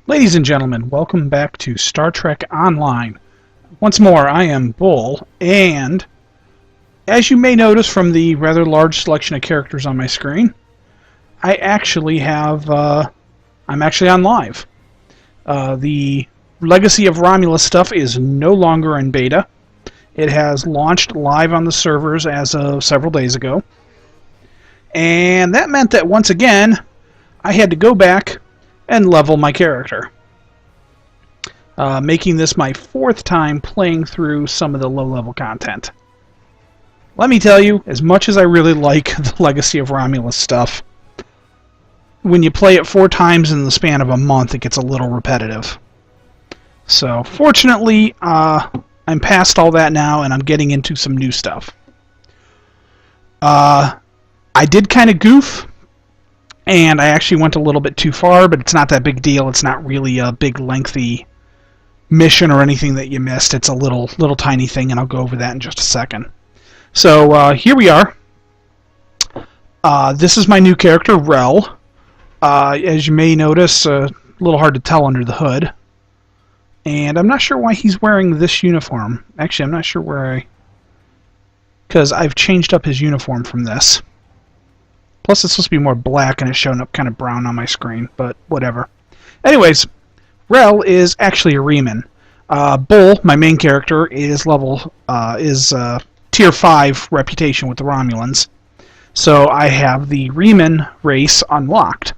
Ladies and gentlemen, welcome back to Star Trek Online. Once more, I am Bull, and as you may notice from the rather large selection of characters on my screen, I actually have, I'm actually on live. The Legacy of Romulus stuff is no longer in beta. It has launched live on the servers as of several days ago. And that meant that once again, I had to go back and level my character. Making this my fourth time playing through some of the low-level content. Let me tell you, as much as I really like the Legacy of Romulus stuff, when you play it 4 times in the span of a month, it gets a little repetitive. So, fortunately, I'm past all that now, and I'm getting into some new stuff. I did kind of goof, and I actually went a little bit too far, but it's not that big deal. It's not really a big, lengthy mission or anything that you missed. It's a little tiny thing, and I'll go over that in just a second. So, here we are. This is my new character, Rel. As you may notice, a little hard to tell under the hood. And I'm not sure why he's wearing this uniform. Actually, I'm not sure where because I've changed up his uniform from this. Plus, it's supposed to be more black, and it's showing up kind of brown on my screen, but whatever. Anyways, Rel is actually a Reman. Bull, my main character, is Tier 5 reputation with the Romulans. So I have the Reman race unlocked.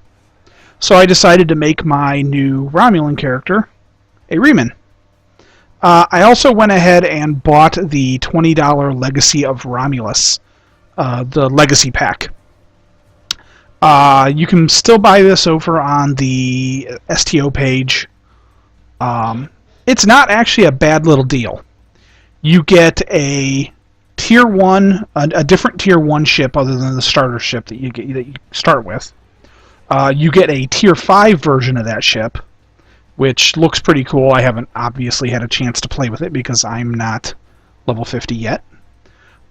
So I decided to make my new Romulan character a Reman. I also went ahead and bought the $20 Legacy of Romulus, the Legacy Pack. You can still buy this over on the STO page. It's not actually a bad little deal. You get a Tier 1, a different Tier 1 ship other than the starter ship that you start with. You get a Tier 5 version of that ship, which looks pretty cool. I haven't obviously had a chance to play with it because I'm not level 50 yet.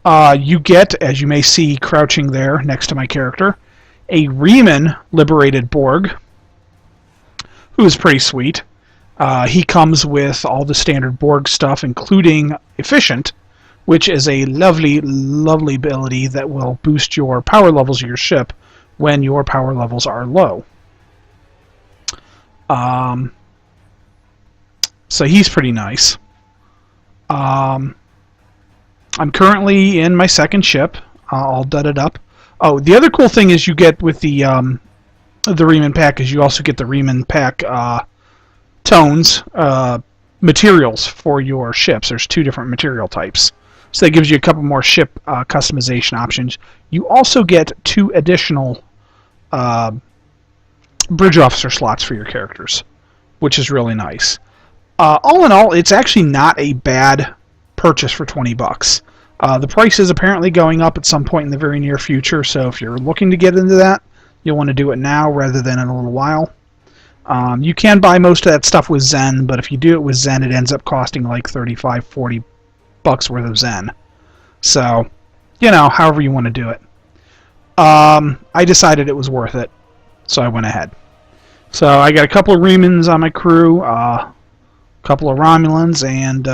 You get, as you may see crouching there next to my character, a Reman liberated Borg, who is pretty sweet. He comes with all the standard Borg stuff, including Efficient, which is a lovely, lovely ability that will boost your power levels of your ship when your power levels are low. So he's pretty nice. I'm currently in my second ship, all dudded up. Oh, the other cool thing is you get with the Reman pack is you also get the Reman pack tones, materials for your ships. There's 2 different material types. So that gives you a couple more ship customization options. You also get 2 additional bridge officer slots for your characters, which is really nice. All in all, it's actually not a bad purchase for $20. The price is apparently going up at some point in the very near future, so if you're looking to get into that, you'll want to do it now rather than in a little while. You can buy most of that stuff with Zen, but if you do it with Zen, it ends up costing like $35-40 worth of Zen. So, however you want to do it. I decided it was worth it, so I went ahead. So I got a couple of Remans on my crew, a couple of Romulans, and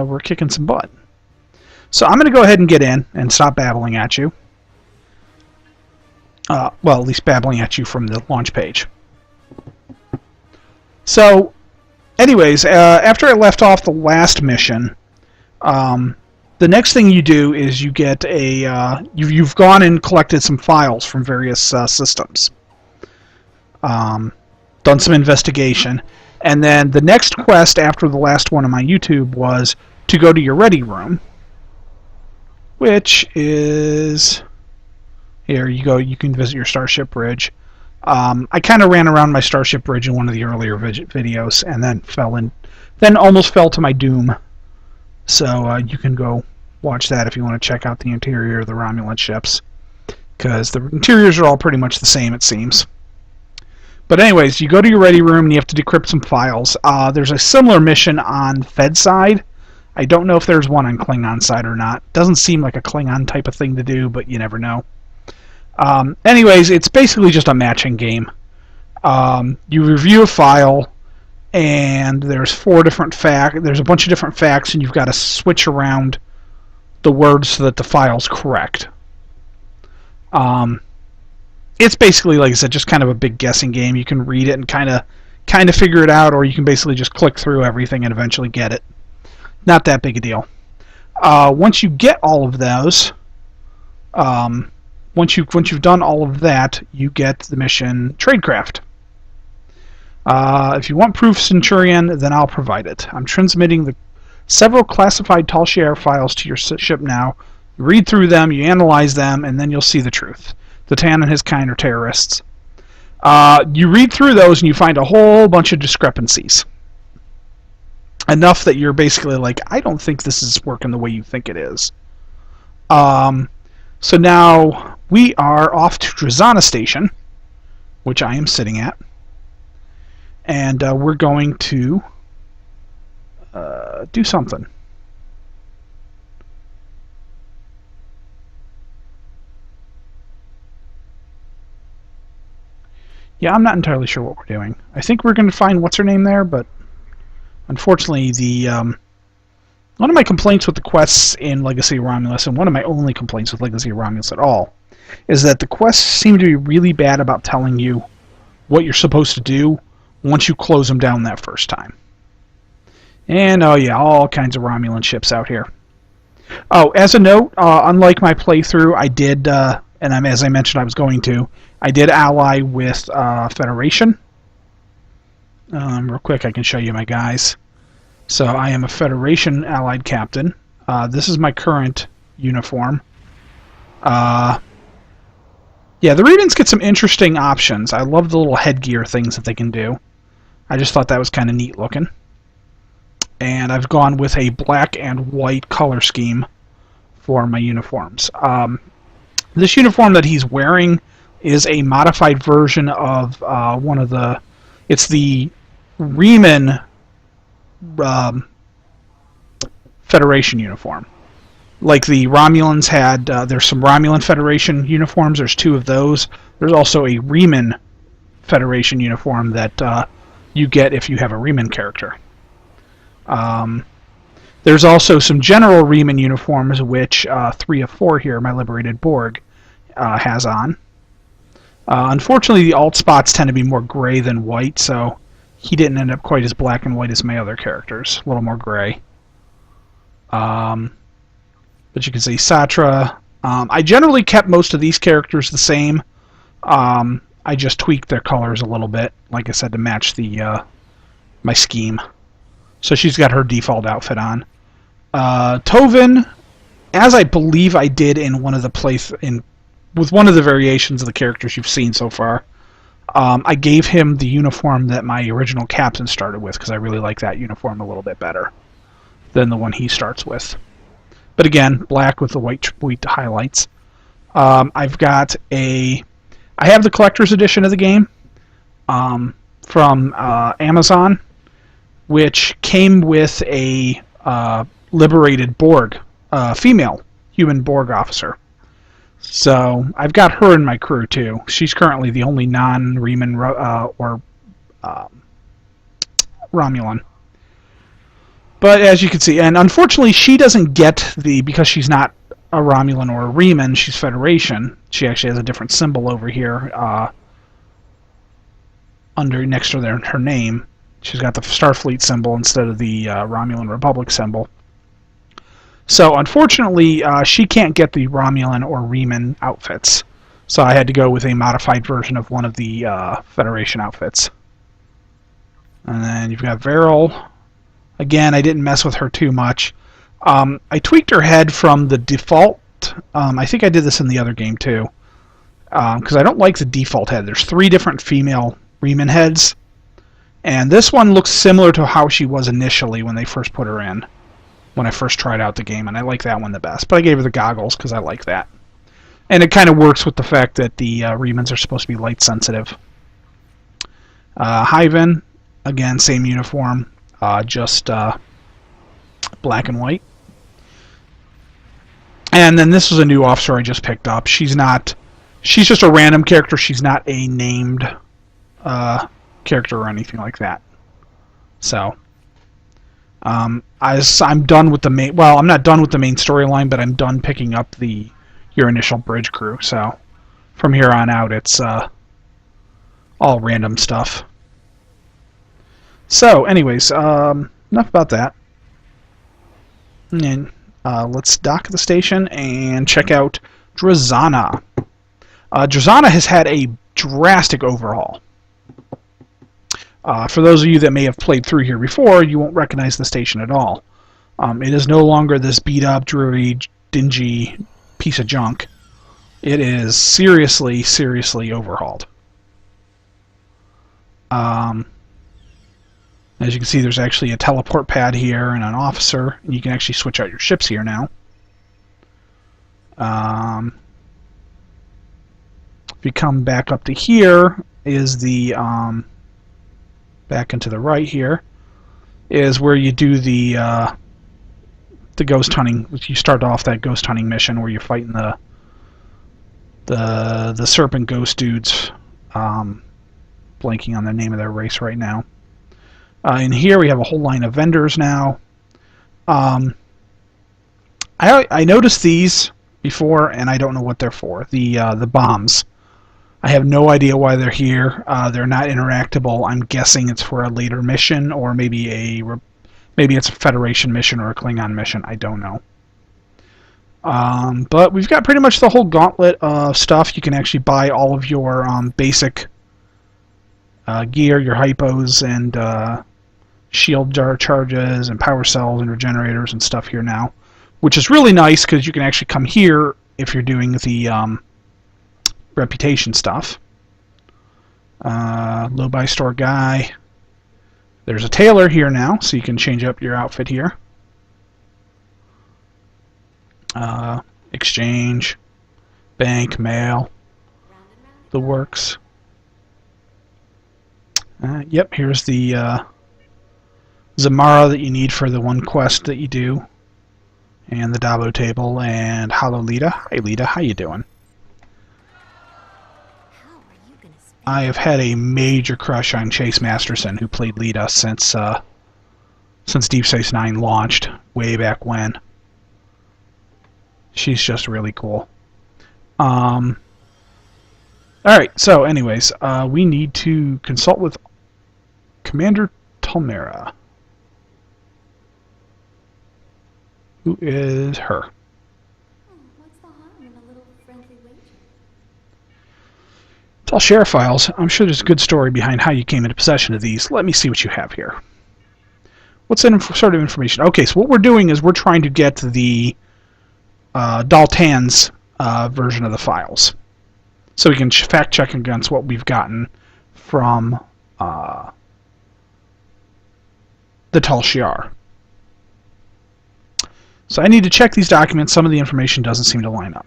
we're kicking some butt. So I'm going to go ahead and get in and stop babbling at you. Well, at least babbling at you from the launch page. So, anyways, after I left off the last mission, the next thing you do is you get you've gone and collected some files from various systems. Done some investigation. And then the next quest after the last one on my YouTube was to go to your ready room, which is here. You go. You can visit your starship bridge. I kind of ran around my starship bridge in one of the earlier videos, and then almost fell to my doom. So you can go watch that if you want to check out the interior of the Romulan ships, because the interiors are all pretty much the same, it seems. But anyways, you go to your ready room and you have to decrypt some files. There's a similar mission on Fed side. I don't know if there's one on Klingon side or not. Doesn't seem like a Klingon type of thing to do, but you never know. Anyways, it's basically just a matching game. You review a file, and there's 4 different facts. There's a bunch of different facts, and you've got to switch around the words so that the file's correct. It's basically, like I said, just kind of a big guessing game. You can read it and kind of figure it out, or you can basically just click through everything and eventually get it. Not that big a deal. Once you get all of those, once you've done all of that, you get the mission Tradecraft. If you want proof, Centurion, then I'll provide it. I'm transmitting the several classified Tal Shiar files to your ship now. You read through them, you analyze them, and then you'll see the truth. The Tan and his kind are terrorists. You read through those and you find a whole bunch of discrepancies. Enough that you're basically like, I don't think this is working the way you think it is. So now we are off to Tresana Station, which I am sitting at. And we're going to do something. Yeah, I'm not entirely sure what we're doing. I think we're going to find what's her name there, but unfortunately, one of my complaints with the quests in Legacy of Romulus, and one of my only complaints with Legacy of Romulus at all, is that the quests seem to be really bad about telling you what you're supposed to do once you close them down that first time. And oh yeah, all kinds of Romulan ships out here. Oh, as a note, unlike my playthrough, I did, as I mentioned I was going to, I did ally with Federation. Real quick, I can show you my guys. So I am a Federation allied captain. This is my current uniform. Yeah, the Remans get some interesting options. I love the little headgear things that they can do. I just thought that was kind of neat looking. And I've gone with a black and white color scheme for my uniforms. This uniform that he's wearing is a modified version of one of the... It's the Reman Federation uniform. Like the Romulans had... there's some Romulan Federation uniforms. There's 2 of those. There's also a Reman Federation uniform that you get if you have a Reman character. There's also some general Reman uniforms, which 3 of 4 here, my Liberated Borg, has on. Unfortunately, the alt spots tend to be more gray than white, so he didn't end up quite as black and white as my other characters. A little more gray. But you can see Satra. I generally kept most of these characters the same. I just tweaked their colors a little bit, like I said, to match the my scheme. So she's got her default outfit on. Tovin, as I believe I did in one of the with one of the variations of the characters you've seen so far, I gave him the uniform that my original captain started with because I really like that uniform a little bit better than the one he starts with. But again, black with the white highlights. I have the collector's edition of the game from Amazon, which came with a liberated Borg, female human Borg officer. So I've got her in my crew too. She's currently the only non-Reman or Romulan. But as you can see, and unfortunately she doesn't get because she's not a Romulan or a Reman, she's Federation. She actually has a different symbol over here next to her name. She's got the Starfleet symbol instead of the Romulan Republic symbol. So unfortunately, she can't get the Romulan or Reman outfits. So I had to go with a modified version of one of the Federation outfits. And then you've got Veril. Again, I didn't mess with her too much. I tweaked her head from the default. I think I did this in the other game too. Because I don't like the default head. There's 3 different female Reman heads. And this one looks similar to how she was initially when they first put her in. When I first tried out the game, and I like that one the best. But I gave her the goggles because I like that. And it kind of works with the fact that the Remans are supposed to be light sensitive. Hyven, again, same uniform, just black and white. And then this was a new officer I just picked up. She's just a random character. She's not a named character or anything like that. So, I'm done with the main. Well, I'm not done with the main storyline, but I'm done picking up your initial bridge crew. So, from here on out, it's all random stuff. So, anyways, enough about that. And let's dock at the station and check out Tresana. Tresana has had a drastic overhaul. For those of you that may have played through here before, you won't recognize the station at all. It is no longer this beat-up, dreary, dingy piece of junk. It is seriously, seriously overhauled. As you can see, there's actually a teleport pad here and an officer, and you can actually switch out your ships here now. If you come back up to here, is the back into the right here, is where you do the ghost hunting. You start off that ghost hunting mission where you're fighting the serpent ghost dudes. Blanking on the name of their race right now. In here we have a whole line of vendors now. I noticed these before, and I don't know what they're for. The bombs. I have no idea why they're here. They're not interactable. I'm guessing it's for a later mission, or maybe it's a Federation mission or a Klingon mission. I don't know. But we've got pretty much the whole gauntlet of stuff. You can actually buy all of your basic gear, your hypos and shield charges and power cells and regenerators and stuff here now, which is really nice because you can actually come here if you're doing the reputation stuff. Low buy store guy. There's a tailor here now, so you can change up your outfit here. Exchange, bank, mail, the works. Yep, here's the Tamara that you need for the one quest that you do, and the Dabo table, and hello Lita. Hi Lita, how you doing? I have had a major crush on Chase Masterson, who played Lita since Deep Space Nine launched way back when. She's just really cool. Alright, so anyways, we need to consult with Commander Tamara. Who is her? What's the harm in a little friendly wager? Tal Shiar files. I'm sure there's a good story behind how you came into possession of these. Let me see what you have here. What's that sort of information? Okay, so what we're doing is we're trying to get the Daltan's version of the files, so we can fact check against what we've gotten from the Tal Shiar. So I need to check these documents. Some of the information doesn't seem to line up.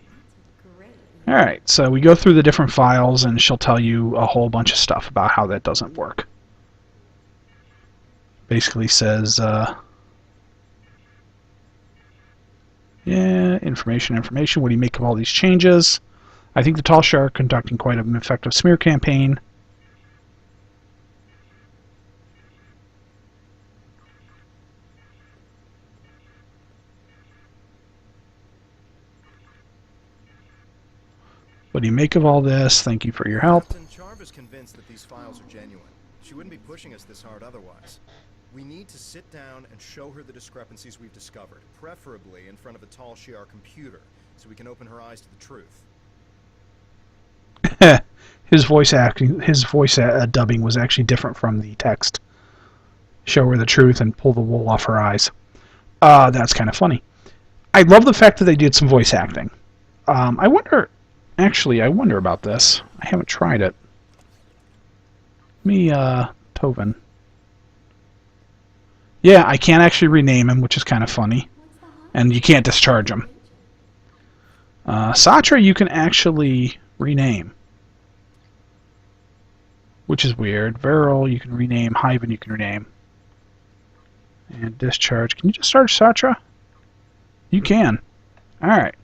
Alright, so we go through the different files and she'll tell you a whole bunch of stuff about how that doesn't work. Basically says, yeah, information. What do you make of all these changes? I think the Tal Shiar are conducting quite an effective smear campaign. What do you make of all this? Thank you for your help. Charv is convinced that these files are genuine. She wouldn't be pushing us this hard otherwise. We need to sit down and show her the discrepancies we've discovered, preferably in front of a Tal Shiar computer, so we can open her eyes to the truth. His voice dubbing was actually different from the text. Show her the truth and pull the wool off her eyes. That's kind of funny. I love the fact that they did some voice acting. I wonder about this. I haven't tried it. Tovin. Yeah, I can't actually rename him, which is kind of funny. And you can't discharge him. Satra you can actually rename, which is weird. Viral you can rename. Hyven you can rename. And discharge. Can you discharge Satra? You can. Alright.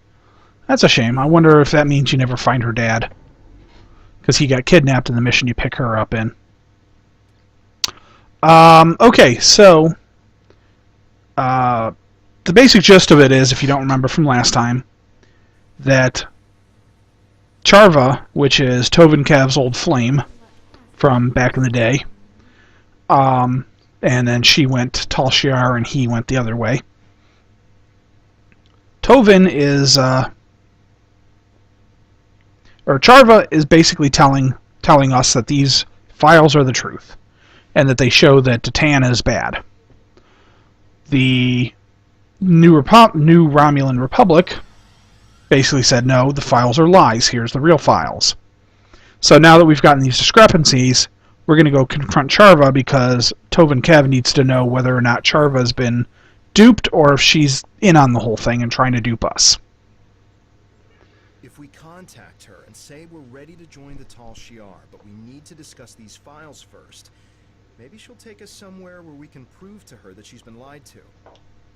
That's a shame. I wonder if that means you never find her dad. Because he got kidnapped in the mission you pick her up in. Okay, so the basic gist of it is, if you don't remember from last time, that Charva, which is Tovenkav's old flame from back in the day, and then she went Tal Shiar and he went the other way. Tovin is, or Charva is basically telling us that these files are the truth, and that they show that Titan is bad. The new Romulan Republic basically said, no, the files are lies. Here's the real files. So now that we've gotten these discrepancies, we're going to go confront Charva because Tovenkev needs to know whether or not Charva's been duped or if she's in on the whole thing and trying to dupe us. If we contact her and say we're ready to join the Tal Shiar, but we need to discuss these files first, maybe she'll take us somewhere where we can prove to her that she's been lied to.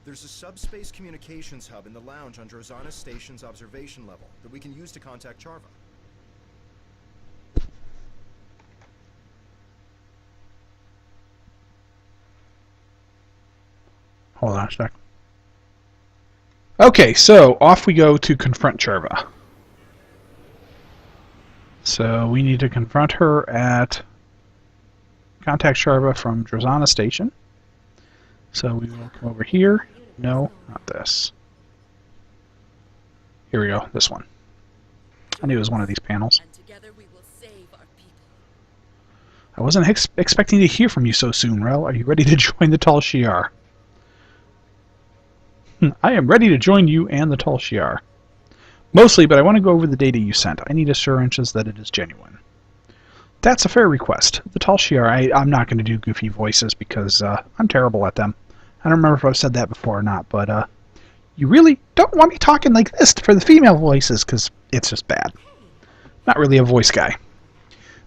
There's a subspace communications hub in the lounge on Rosanna Station's observation level that we can use to contact Charva. Hold on a sec. Okay, so off we go to confront Charva. So we need to confront her at contact Sharma from Tresana Station. So we will come over here. No, not this. Here we go, this one. I knew it was one of these panels. And together we will save our people. I wasn't expecting to hear from you so soon, Rel. Are you ready to join the Tal Shiar? I am ready to join you and the Tal Shiar. Mostly, but I want to go over the data you sent. I need assurances that it is genuine. That's a fair request. The Tal Shiar, I'm not going to do goofy voices because I'm terrible at them. I don't remember if I've said that before or not, but you really don't want me talking like this for the female voices because it's just bad. Not really a voice guy.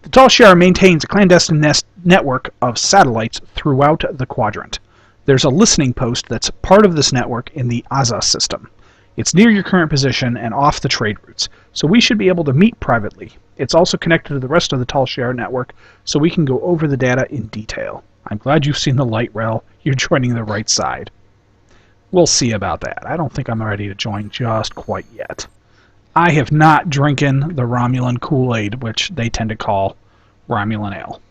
The Tal Shiar maintains a clandestine network of satellites throughout the quadrant. There's a listening post that's part of this network in the Aza system. It's near your current position and off the trade routes, so we should be able to meet privately. It's also connected to the rest of the Tal Shiar network, so we can go over the data in detail. I'm glad you've seen the light, Rel. You're joining the right side. We'll see about that. I don't think I'm ready to join just quite yet. I have not drinking the Romulan Kool-Aid, which they tend to call Romulan Ale.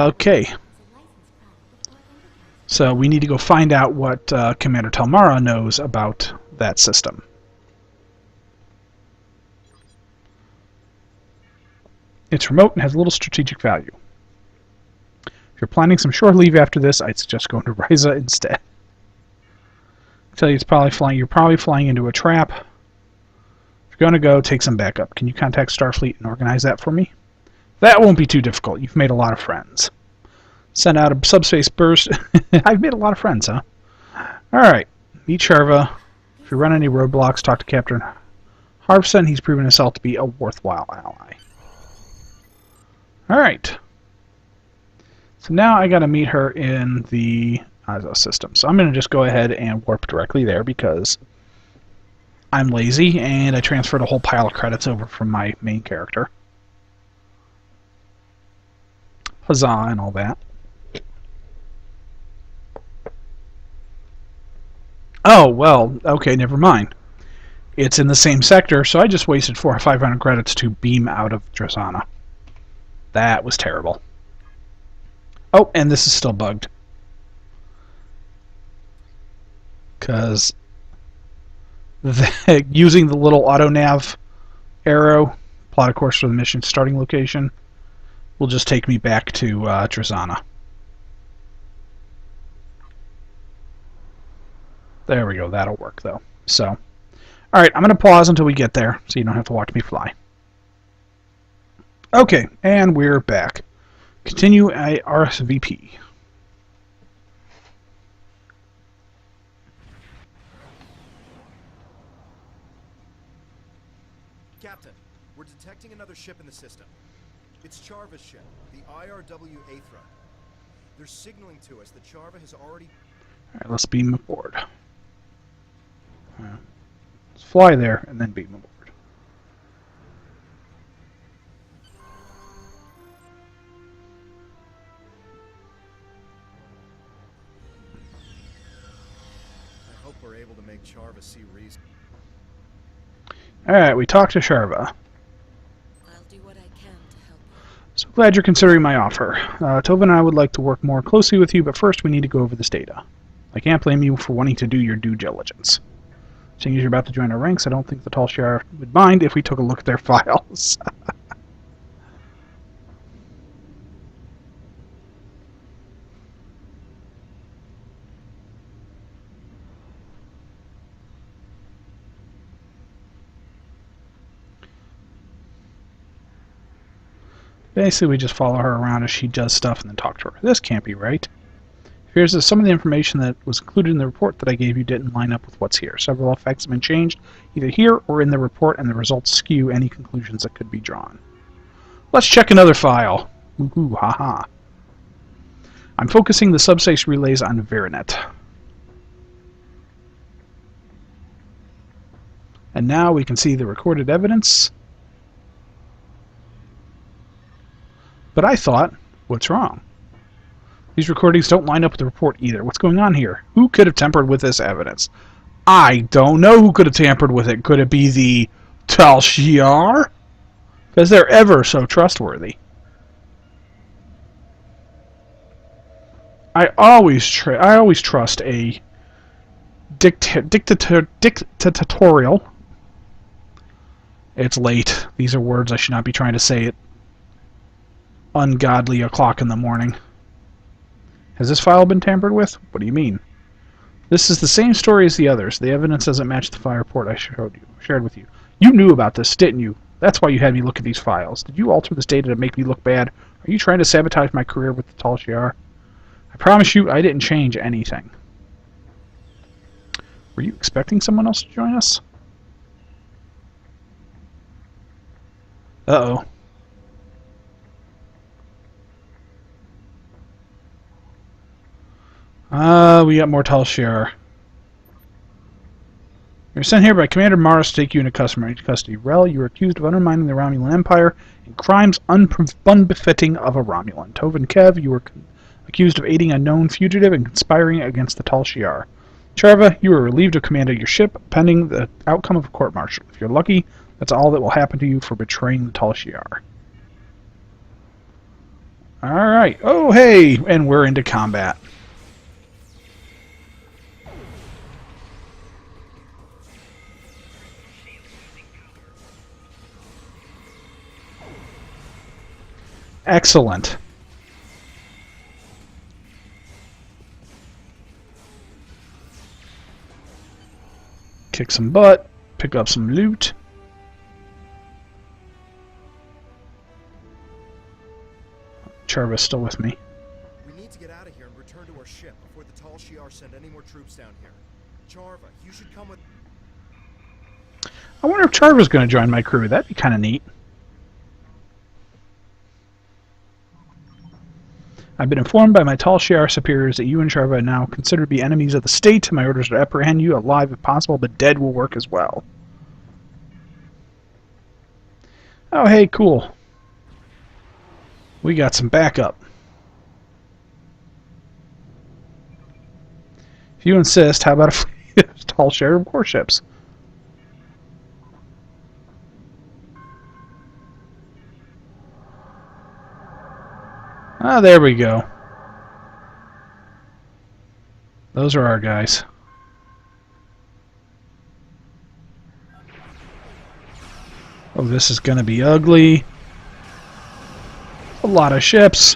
Okay. So we need to go find out what Commander Tamara knows about that system. It's remote and has little strategic value. If you're planning some shore leave after this, I'd suggest going to Ryza instead. I tell you, you're probably flying into a trap. If you're going to go, take some backup. Can you contact Starfleet and organize that for me? That won't be too difficult. You've made a lot of friends. Send out a subspace burst. I've made a lot of friends, huh? Alright. Meet Charva. If you run any roadblocks, talk to Captain Harvson. He's proven himself to be a worthwhile ally. Alright. So now I gotta meet her in the Aza system. So I'm gonna just go ahead and warp directly there because I'm lazy and I transferred a whole pile of credits over from my main character. Huzzah and all that. Oh, well, okay, never mind. It's in the same sector, so I just wasted 400 or 500 credits to beam out of Tresana. That was terrible. Oh, and this is still bugged. Because using the little auto-nav arrow, plot a course for the mission starting location, will just take me back to Tresana. There we go, that'll work though. So, alright, I'm going to pause until we get there so you don't have to watch me fly. Okay, and we're back. Continue a RSVP. Captain, we're detecting another ship in the system. It's Charva's ship, the IRW Aethra. They're signaling to us that Charva has already... Alright, let's beam aboard. Let's fly there and then beam aboard. we're able to make Charva see reason. Alright, we talked to Sharma. I'll do what I can to help you. So glad you're considering my offer. Tova and I would like to work more closely with you, but first we need to go over this data. I can't blame you for wanting to do your due diligence. Seeing as you're about to join our ranks, I don't think the Tal Shiar would mind if we took a look at their files. Basically, we just follow her around as she does stuff and then talk to her. This can't be right. Here's some of the information that was included in the report that I gave you didn't line up with what's here. Several effects have been changed, either here or in the report, and the results skew any conclusions that could be drawn. Let's check another file. Ooh, haha. I'm focusing the subspace relays on Verinet. And now we can see the recorded evidence. But I thought, what's wrong? These recordings don't line up with the report either. What's going on here? Who could have tampered with this evidence? I don't know who could have tampered with it. Could it be the Tal Shiar? Because they're ever so trustworthy. I always trust a dictatorial. It's late. These are words I should not be trying to say at ungodly o'clock in the morning. Has this file been tampered with? What do you mean? This is the same story as the others. The evidence doesn't match the file report I shared with you. You knew about this, didn't you? That's why you had me look at these files. Did you alter this data to make me look bad? Are you trying to sabotage my career with the Tal Shiar? I promise you I didn't change anything. Were you expecting someone else to join us? Uh-oh. We got more Tal Shiar. You're sent here by Commander Mars to take you into custody. Rel, you are accused of undermining the Romulan Empire and crimes unbefitting of a Romulan. Tov and Kev, you were accused of aiding a known fugitive and conspiring against the Tal Shiar. Charva, you are relieved of command of your ship, pending the outcome of a court-martial. If you're lucky, that's all that will happen to you for betraying the Tal Shiar. Alright. Oh, hey! And we're into combat. Excellent. Kick some butt, pick up some loot. Charva's still with me. We need to get out of here and return to our ship before the Tal Shiar send any more troops down here. Charva, you should come with... I wonder if Charva's going to join my crew. That'd be kind of neat. I've been informed by my Tal Shiar superiors that you and Sharma are now considered to be enemies of the state. My orders are to apprehend you alive if possible, but dead will work as well. Oh, hey, cool. We got some backup. If you insist, how about a fleet of Tal Shiar warships? Ah, there we go. Those are our guys. Oh, this is gonna be ugly. A lot of ships.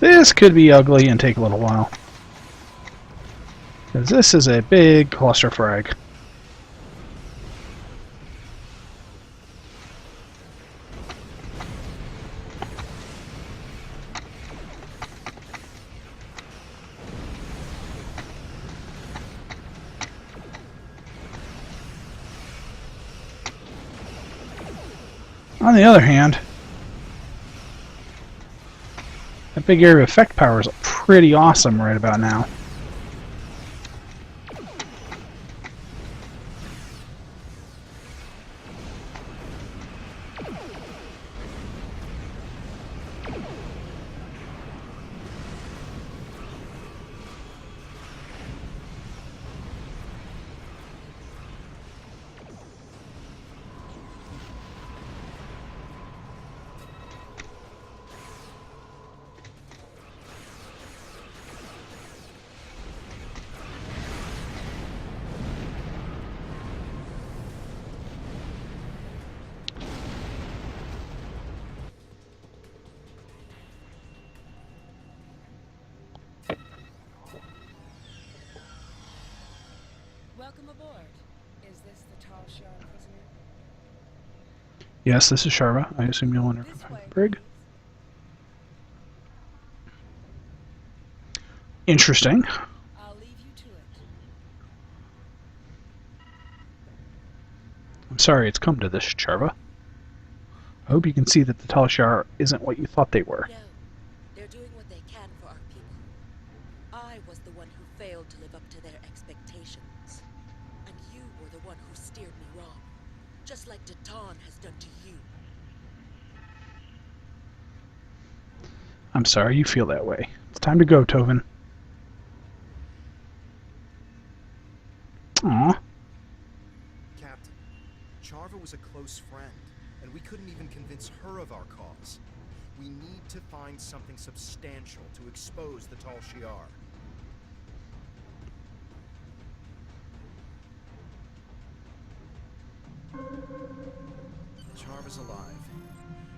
This could be ugly and take a little while. Because this is a big cluster frag. On the other hand, that big area of effect power is pretty awesome right about now. Welcome aboard. Is this the Tal Shiar prisoner? Yes, this is Sharma. I assume you'll enter This the way, brig. please. Interesting. I'll leave you to it. I'm sorry it's come to this, Sharma. I hope you can see that the Tal Shiar isn't what you thought they were. No, they're doing what they can for our people. I was the one who failed to live up to their expectations. And you were the one who steered me wrong. Just like Datan has done to you. I'm sorry you feel that way. It's time to go, Tovin. Aw. Captain, Charva was a close friend, and we couldn't even convince her of our cause. We need to find something substantial to expose the Tal Shiar. Charva's alive,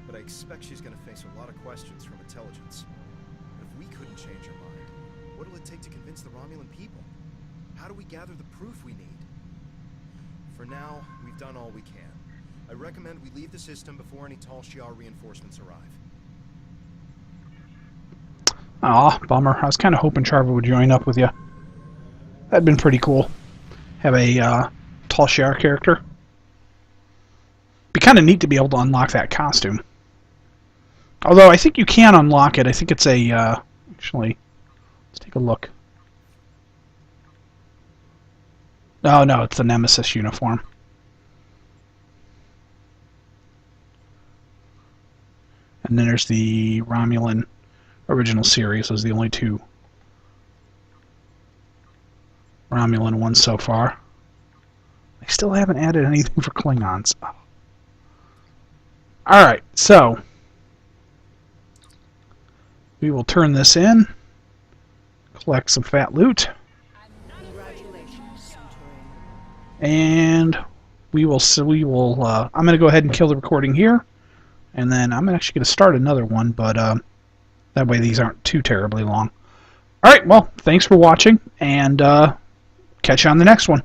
but I expect she's going to face a lot of questions from intelligence. But if we couldn't change her mind, what'll it take to convince the Romulan people? How do we gather the proof we need? For now, we've done all we can. I recommend we leave the system before any Tal Shiar reinforcements arrive. Aw, bummer. I was kind of hoping Charva would join up with you. That'd been pretty cool. Have a Tal Shiar character. Be kind of neat to be able to unlock that costume. Although I think you can unlock it. I think it's a actually, let's take a look. Oh no, it's the Nemesis uniform. And then there's the Romulan original series. Those are the only two Romulan ones so far. I still haven't added anything for Klingons. Oh. Alright, so we will turn this in, collect some fat loot, and we will I'm going to go ahead and kill the recording here, and then I'm actually going to start another one, but that way these aren't too terribly long. Alright, well, thanks for watching, and catch you on the next one.